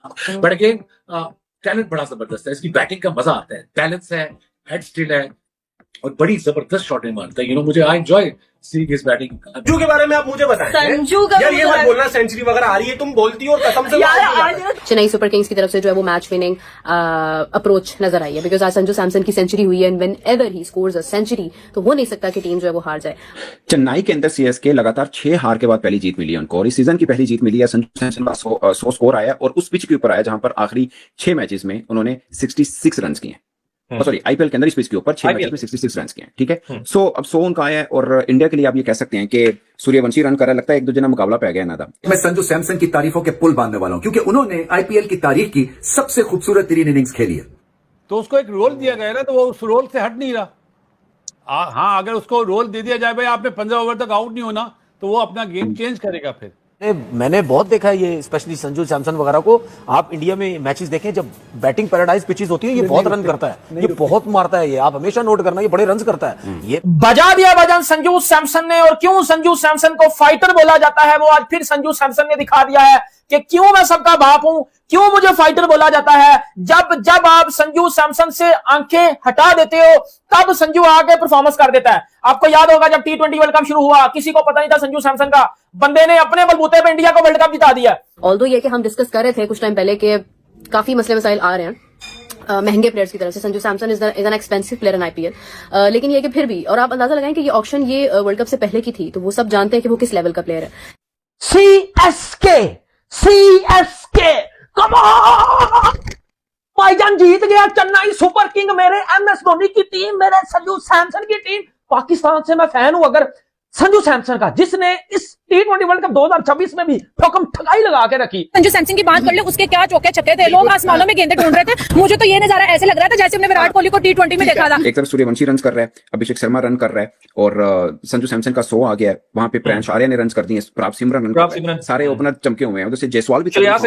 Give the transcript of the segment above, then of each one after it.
But again talent बड़ा जबरदस्त है, इसकी बैटिंग का मजा आता है, बैलेंस है, हेड स्टिल है और बड़ी जबरदस्त शॉटें मारता है। मुझे I enjoy seeing his batting. Sanju के बारे में आप मुझे बताएं। संजू का यार ये मत बोलना सेंचुरी वगैरह आ रही है, तुम बोलती हो और कसम से चेन्नई सुपर किंग्स की तरफ से जो है वो मैच विनिंग अप्रोच नजर आई है, बिकॉज आज संजू सैमसन की सेंचुरी हुई है and whenever he scores a century तो हो नहीं सकता कि टीम जो है वो हार जाए। चेन्नई के अंदर सीएसके लगातार 6 हार के बाद पहली जीत मिली है उनको, और इस सीजन की पहली जीत मिली है। संजू सैमसन का 100 स्कोर आया और उस पिच के ऊपर आया जहां पर आखिरी 6 मैचेस में उन्होंने 66 रन किए हैं। सॉरी, आईपीएल के अंदर इस पिच के ऊपर 6 मैचेस में 66 रन किए हैं। ठीक है, सो अब 100 उनका आया है और इंडिया के लिए आप ये कह सकते हैं कि सूर्यवंशी रन कर रहा है, लगता है एक दूसरे में मुकाबला पै गया ना। मैं संजू सैमसन की तारीफों के पुल बांधने वाला हूं क्योंकि उन्होंने आईपीएल की तारीख की सबसे खूबसूरत 3 इनिंग्स खेली है। तो उसको एक रोल दिया गया ना, तो वो उस रोल से हट नहीं रहा। हाँ, अगर उसको रोल दे दिया जाए भाई आपने 15 ओवर तक आउट नहीं होना, तो वो अपना गेम चेंज करेगा फिर। मैंने बहुत देखा है ये, स्पेशली संजू सैमसन वगैरह को। आप इंडिया में मैचेस देखें जब बैटिंग पैराडाइज पिचेस होती है, ये बहुत रन करता है, ये बहुत मारता है, ये आप हमेशा नोट करना, ये बड़े रन करता है। ये बजा दिया वजन संजू सैमसन ने। और क्यों संजू सैमसन को फाइटर बोला जाता है, वो आज फिर संजू सैमसन ने दिखा दिया है कि क्यों मैं सबका बाप हूं, क्यों मुझे फाइटर बोला जाता है। जब आप संजू सैमसन से आंखें हटा देते हो तब संजू आके परफॉर्मेंस कर देता है। आपको याद होगा जब T20 वर्ल्ड कप शुरू हुआ, किसी को पता नहीं था संजू सैमसन का, बंदे ने अपने बलबूते पे इंडिया को वर्ल्ड कप जिता दिया। ऑल्दो ये कि हम डिस्कस कर रहे थे कुछ टाइम पहले कि काफी मसले मसाइल आ रहे हैं महंगे प्लेयर्स की तरफ से। Sanju Samson is an expensive player in IPL, लेकिन ये कि फिर भी, और आप अंदाजा लगाएं कि ये ऑक्शन ये वर्ल्ड कप से पहले की थी, तो वो सब जानते हैं कि वो किस लेवल का प्लेयर है। सीएसके कम ऑन, भाईजान जीत गया चेन्नई सुपर किंग, मेरे एमएस धोनी की टीम, मेरे संजू सैमसन की टीम। पाकिस्तान से मैं फैन हूं अगर संजू सैमसन का, जिसने इस T20 वर्ल्ड कप 2026 में भी ठोकम ठगाई लगा के रखी। संजू सैमसन की बात कर लो, उसके क्या चौके छक्के थे, लोग आसमानों में गेंदें ढूंढ रहे थे। मुझे तो ये नजारा ऐसे लग रहा था जैसे हमने विराट कोहली को T20 में देखा था। एक तरफ सूर्यवंशी रन कर रहा है, अभिषेक शर्मा रन कर रहा है और संजू सैमसन का 100 आ गया है। वहां पे प्रियांश आर्या ने रन कर दिए, प्राप सिमरन रन कर रहा है, सारे ओपनर चमके हुए हैं। उधर से जायसवाल भी खेल रहा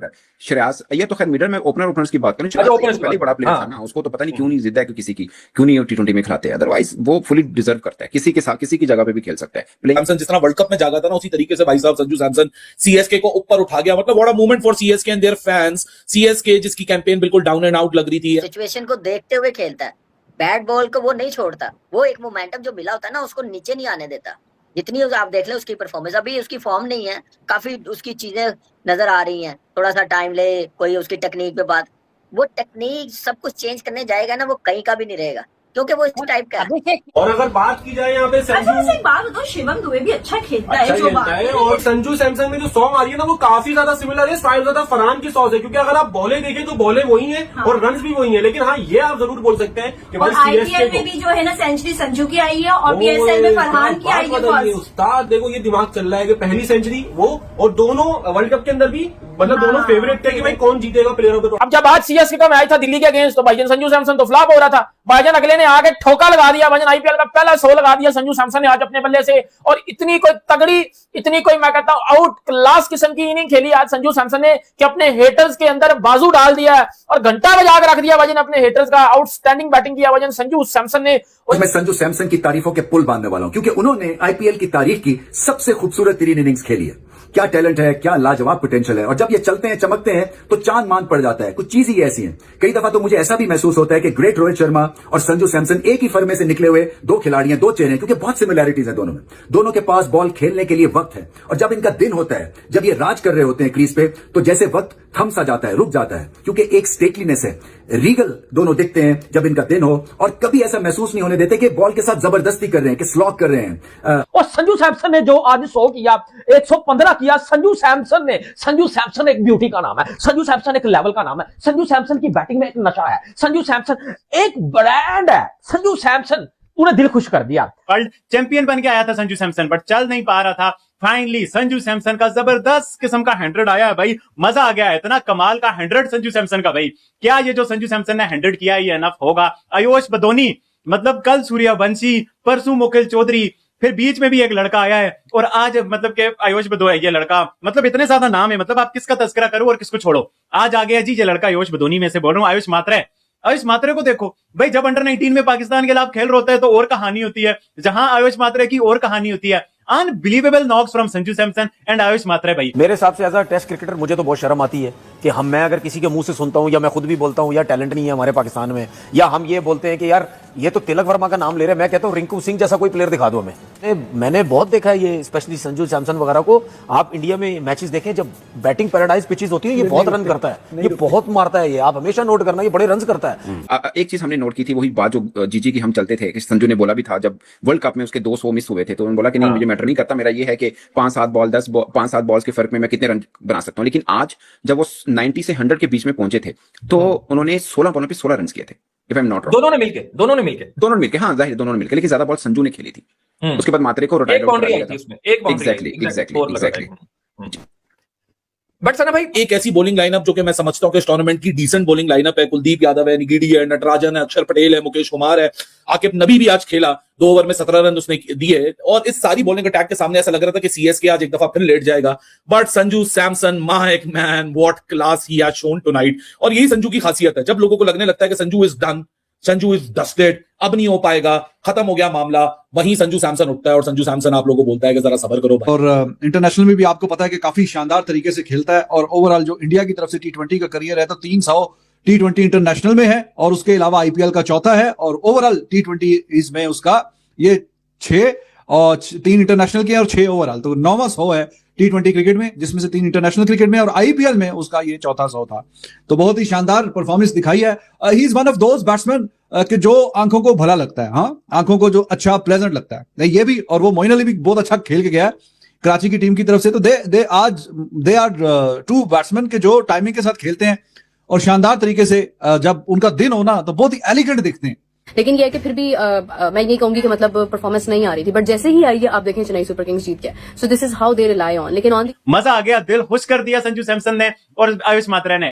है। श्रेयस अय्यर तो खैर मिडल में ओपनर्स की बात करें, पहले बड़ा प्लेयर था ना, उसको तो पता नहीं क्यों नहीं जिद्दा है कि किसी की क्यों नहीं T20 में खिलाते हैं। अदरवाइज वो फुली डिजर्व करता है, किसी के साथ किसी की जगह पे भी खेल सकता है। सैमसन जिस तरह वर्ल्ड कप में जागा था ना, उसी तरीके से भाई साहब संजू सैमसन सीएसके को ऊपर उठा गया। मतलब what a movement for CSK and there fans. CSK जिसकी कैंपेन बिल्कुल डाउन एंड आउट लग रही थी, सिचुएशन को देखते हुए खेलता है, बैट बॉल को वो नहीं छोड़ता, वो एक मोमेंटम जो मिला होता है ना उसको नीचे नहीं आने देता। जितनी आप देख लें उसकी परफॉर्मेंस, अभी उसकी फॉर्म नहीं है, काफी उसकी चीजें नजर आ रही हैं, थोड़ा सा टाइम ले, कोई उसकी टेक्निक पे बात, वो टेक्निक सब कुछ चेंज करने जाएगा ना, वो कहीं का भी नहीं रहेगा क्योंकि वो इस टाइप का है। और अगर बात की जाए यहाँ पे संजू शिवम दुबे भी अच्छा खेलता है, और संजू सैमसन में जो सॉन्ग आ रही है ना वो काफी ज्यादा सिमिलर है, शायद ज्यादा फरहान की सॉन्ग है, क्योंकि अगर आप बॉले देखें तो बॉले वही है और रन भी वही है। लेकिन हाँ, ये आप जरूर बोल सकते हैं कि आईपीएल में भी जो है ना सेंचुरी संजू की आई है और पीएसएल में फरहान की आई है। उस्ताद देखो ये दिमाग चल रहा है कि पहली सेंचुरी वो, और दोनों वर्ल्ड कप के अंदर भी मतलब दोनों फेवरेट थे कि भाई कौन जीतेगा प्लेयर ऑफ द टूर्नामेंट। अब जब आज सीएसके का मैच था दिल्ली के अगेंस्ट, तो भाईजान संजू सैमसन तो फ्लॉप हो रहा था, भाईजान अगले ने आके ठोका लगा दिया, भाईजान आईपीएल का पहला 100 लगा दिया संजू सैमसन ने आज अपने बल्ले से। और इतनी कोई तगड़ी, इतनी कोई मैं कहता हूं आउट क्लास किस्म की इनिंग खेली आज संजू सैमसन ने कि अपने हेटर्स के अंदर बाजू डाल दिया है और घंटा बजा के रख दिया भाईजान अपने हेटर्स का। आउटस्टैंडिंग बैटिंग किया भाईजान संजू सैमसन ने। और मैं संजू सैमसन की तारीफों के पुल बांधने वाला हूं क्योंकि उन्होंने आईपीएल की तारीख की सबसे खूबसूरत 3 इनिंग्स खेली है। क्या टैलेंट है, क्या लाजवाब पोटेंशियल है, और जब ये चलते हैं चमकते हैं तो चांद मान पड़ जाता है। कुछ चीज ही ऐसी है, कई दफा तो मुझे ऐसा भी महसूस होता है कि ग्रेट रोहित शर्मा और संजू सैमसन एक ही फर्मे से निकले हुए 2 खिलाड़ी हैं, 2 चेहरे, क्योंकि बहुत सिमिलैरिटीज है दोनों में। दोनों के पास बॉल खेलने के लिए वक्त है, और जब इनका दिन होता है, जब ये राज कर रहे होते हैं क्रीज पे, तो जैसे वक्त थम सा जाता है, रुक जाता है, क्योंकि एक स्टेटलीनेस है, रीगल दोनों दिखते हैं जब इनका दिन हो, और कभी ऐसा महसूस नहीं होने देते कि बॉल के साथ जबरदस्ती कर रहे हैं, कि स्लॉग कर रहे हैं। और संजू सैमसन ने जो आज 100 किया, 115 किया, संजू सैमसन एक ब्यूटी का नाम है, संजू सैमसन एक लेवल का नाम है, संजू सैमसन की बैटिंग में एक नशा है, संजू सैमसन एक ब्रांड है, संजू सैमसन तूने दिल खुश कर दिया। वर्ल्ड चैंपियन बन के आया था संजू सैमसन, बट चल नहीं पा रहा था। फाइनली संजू सैमसन का जबरदस्त किस्म का 100 आया है भाई, मजा आ गया है, इतना कमाल का 100 संजू सैमसन का भाई। क्या ये जो संजू सैमसन ने 100 किया ये एनफ होगा? आयुष बदोनी, मतलब कल सूर्यवंशी, परसों मुकुल चौधरी, फिर बीच में भी एक लड़का आया है, और आज मतलब के आयुष बदोनी है ये लड़का। मतलब इतने ज्यादा नाम है, मतलब आप किसका तस्करा करो और किसको छोड़ो। आज आ गया जी ये लड़का, आयुष बदोनी में से बोल रहा हूँ, आयुष मात्रा है। आयुष मात्रे को देखो भाई, जब अंडर 19 में पाकिस्तान के खिलाफ खेल रहे होते हैं तो और कहानी होती है, जहां आयुष मात्रे की और कहानी होती है। Unbelievable knocks from Sanju Samson and Ayush Mhatre भाई। मेरे हिसाब से एज अ टेस्ट क्रिकेटर मुझे तो बहुत शर्म आती है कि मैं अगर किसी के मुंह से सुनता हूं या मैं खुद भी बोलता हूं या टैलेंट नहीं है हमारे पाकिस्तान में, या हम ये बोलते हैं कि यार ये तो तिलक वर्मा का नाम ले रहे हैं, मैं कहता हूं रिंकू सिंह जैसा कोई प्लेयर दिखा दो हमें। मैंने बहुत देखा है ये स्पेशली संजू सैमसन वगैरह को, आप इंडिया में मैचेस देखें जब बैटिंग पैराडाइज पिचेस होती है ये बहुत रन करता है, ये बहुत मारता है, ये आप हमेशा नोट करना, ये बड़े रन करता है। एक चीज हमने नोट की थी, वही बात जो जीजी की हम चलते थे कि संजू ने बोला भी था जब वर्ल्ड कप में उसके 200 मिस हुए थे तो उन्होंने बोला कि नहीं मुझे मैटर नहीं करता, मेरा ये है कि 5-7 बॉल्स के फर्क में मैं कितने रन बना सकता हूं। लेकिन आज जब वो 90 से 100 के बीच में पहुंचे थे तो उन्होंने 16 बॉलों पे 16 रन किए थे, if I am not wrong. दोनों ने मिलके हाँ जाहिर दोनों ने मिलकर, लेकिन ज्यादा बॉल संजू ने खेली थी। उसके बाद मात्रे को एक बाउंड्री आई थी उसमें, एग्जैक्टली। बट सना भाई एक ऐसी बॉलिंग लाइनअप जो कि मैं समझता हूं कि इस टूर्नामेंट की डिसेंट बॉलिंग लाइनअप है। कुलदीप यादव है, निगिडी है, नटराजन है, अक्षर पटेल है, मुकेश कुमार है, आकिब नबी भी आज खेला, 2 ओवर में 17 रन उसने दिए। और इस सारी बॉलिंग अटैक के सामने ऐसा लग रहा था कि सीएसके आज एक दफा फिर लेट जाएगा। But Sanju Samson my man, what class he has shown tonight. और यही संजू की खासियत है, जब लोगों को लगने लगता है कि Sanju is done, Sanju is dusted, अब नहीं हो पाएगा, खत्म हो गया मामला, वहीं संजू सैमसन उठता है और संजू सैमसन आप लोगों को बोलता है कि जरा सब्र करो भाई। और इंटरनेशनल में भी आपको पता है कि काफी शानदार तरीके से खेलता है। और ओवरऑल जो इंडिया की तरफ से T20 का करियर है तो 300 T20 इंटरनेशनल में है और उसके अलावा IPL का 4था है। और ओवरऑल T20 में उसका ये 6 और 3 इंटरनेशनल के और 6 ओवरऑल, तो 9वां 100 है T20 क्रिकेट में, जिसमें से 3 इंटरनेशनल क्रिकेट में, और IPL में उसका ये 4था 100 था। तो बहुत ही शानदार परफॉर्मेंस दिखाई है। He is one of those batsman कि जो आंखों को भला लगता है, हाँ आंखों को जो अच्छा प्लेजेंट लगता है। नहीं ये भी, और वो मोइन अली भी बहुत अच्छा खेल के गया है कराची की टीम की तरफ से। तो दे आर 2 बैट्समैन के जो टाइमिंग के साथ खेलते हैं और शानदार तरीके से जब उनका दिन हो ना तो बहुत ही एलिगेंट दिखते हैं। लेकिन यह है कि फिर भी मैं नहीं कहूंगी कि मतलब परफॉर्मेंस नहीं आ रही थी, बट जैसे ही आई है आप देखें चेन्नई सुपर किंग्स जीत गया। So this is how they rely on. लेकिन ऑन मजा आ गया, दिल खुश कर दिया संजू सैमसन ने और आयुष मात्रा ने।